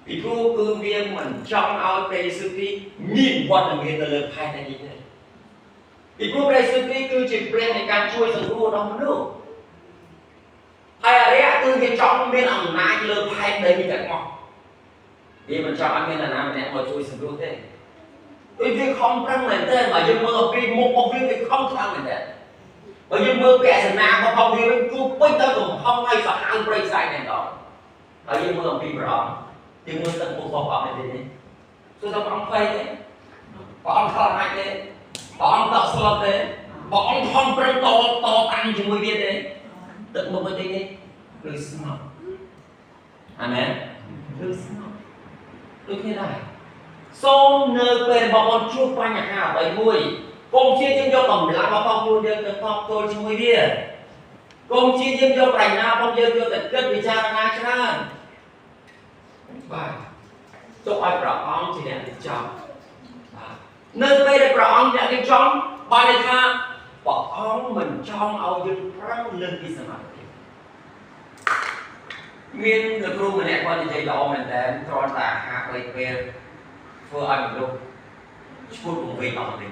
ពីព្រោះគឺវាមិនចង់ឲ្យព្រះយេស៊ូវគ្រីស្ទមានវត្តមាននៅលើផែនដីនេះទេពីព្រោះព្រះយេស៊ូវគ្រីស្ទគឺជាព្រះនៃការជួយសង្គ្រោះដល់មនុស្សហើយអរិយគឺវាចង់មានអំណាចលើផែនដីនេះទាំងអស់វាមិនចង់ឲ្យមាននរណាម្នាក់មកជួយសង្គ្រោះទេដូចវាខំប្រឹងមែនទែនបើយើងមើលអំពីមុខរបស់វាខំខ្លាំងមែនទែនបើយើងមើលពាក្យសនារបស់វាគឺពេញទៅកំហំឲ្យសាហាវព្រៃផ្សៃតែម្ដងហើយយើងមើលអំពីព្រះអង្គយើងមើលទឹកមុខរបស់ព្រះអង្គនេះគឺថាព្រះអង្គផ្លេចទេព្រះអង្គខ្លាចទេព្រះអង្គតក់ស្លុតទេព្រះអង្គខំប្រឹងតតាំងជាមួយវាទេទឹកមុខនេះគឺស្ងប់អាមែនគឺស្ងប់ដូចគ្នាដែរសូមនៅពេលបងប្អូនជួបបញ្ហាអ្វីមួយកុំព្យាយាមយកកម្លាំងរបស់ខ្លួនយើងទៅតបទល់ជាមួយវាកុំព្យាយាមយកប្រាជ្ញារបស់យើងយកទៅគិតពិចារណាច្រើនបាទទុកឲ្យព្រះអង្គជាអ្នករៀបចំបាទនៅពេលដែលព្រះអង្គអ្នករៀបចំបានន័យថាព្រះអង្គមិនចង់ឲ្យយើងប្រឹងលើសពីសមត្ថភាពមានលោកគ្រូម្នាក់គាត់និយាយល្អមែនតើគ្រាន់តែហាក់បីពេលធ្វើឲ្យមនុស្សឈួតវង្វេងអស់ទៅ